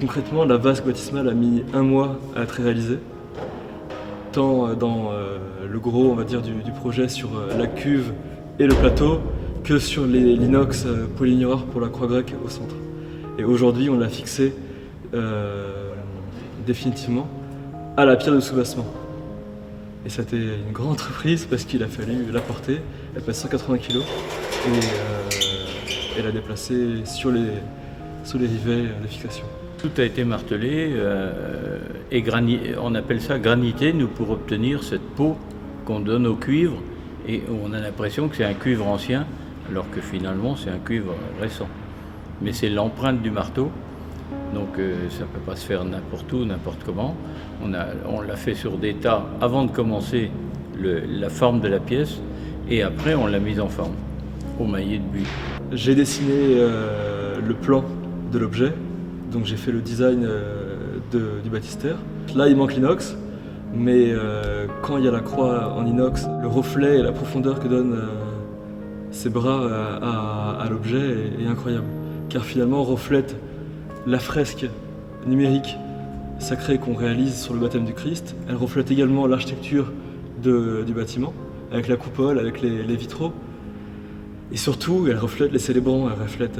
Concrètement, la vasque baptismale a mis 1 mois à être réalisée, tant dans le gros, on va dire, du projet sur la cuve et le plateau, que sur l'inox polyniorare pour la croix grecque au centre. Et aujourd'hui, on l'a fixé définitivement à la pierre de soubassement. Et c'était une grande entreprise parce qu'il a fallu la porter. Elle pèse 180 kg et la déplacer sur les rivets de fixation. Tout a été martelé et on appelle ça granité, nous, pour obtenir cette peau qu'on donne au cuivre. Et on a l'impression que c'est un cuivre ancien, alors que finalement c'est un cuivre récent. Mais c'est l'empreinte du marteau, donc ça ne peut pas se faire n'importe où, n'importe comment. On l'a fait sur des tas avant de commencer la forme de la pièce, et après on l'a mise en forme, au maillet de buis. J'ai dessiné le plan de l'objet, donc j'ai fait le design du baptistère. Là il manque l'inox, mais quand il y a la croix en inox, le reflet et la profondeur que donnent ses bras à l'objet est incroyable. Car finalement on reflète la fresque numérique sacrée qu'on réalise sur le baptême du Christ. Elle reflète également l'architecture du bâtiment, avec la coupole, avec les vitraux. Et surtout, elle reflète les célébrants, elle reflète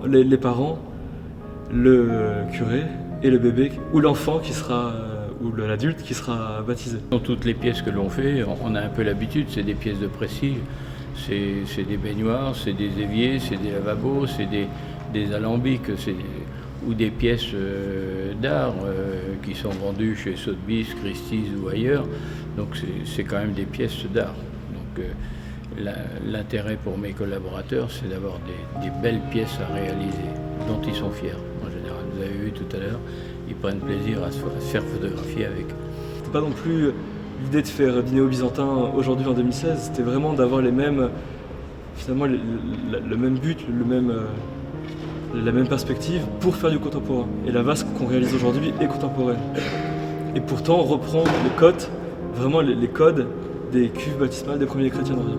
les parents, le curé et le bébé, ou l'enfant qui sera, ou l'adulte qui sera baptisé. Dans toutes les pièces que l'on fait, on a un peu l'habitude, c'est des pièces de prestige. C'est des baignoires, c'est des éviers, c'est des lavabos, c'est des alambics, ou des pièces d'art qui sont vendues chez Sotheby's, Christie's ou ailleurs. Donc c'est quand même des pièces d'art. Donc l'intérêt pour mes collaborateurs, c'est d'avoir des belles pièces à réaliser, dont ils sont fiers. En général, vous avez vu tout à l'heure, ils prennent plaisir à se faire photographier avec. C'est pas non plus l'idée de faire du néo-byzantin aujourd'hui en 2016, c'était vraiment d'avoir les mêmes, finalement le même but, la même perspective pour faire du contemporain. Et la vasque qu'on réalise aujourd'hui est contemporaine. Et pourtant on reprend les codes, vraiment les codes des cuves baptismales des premiers chrétiens d'Orient.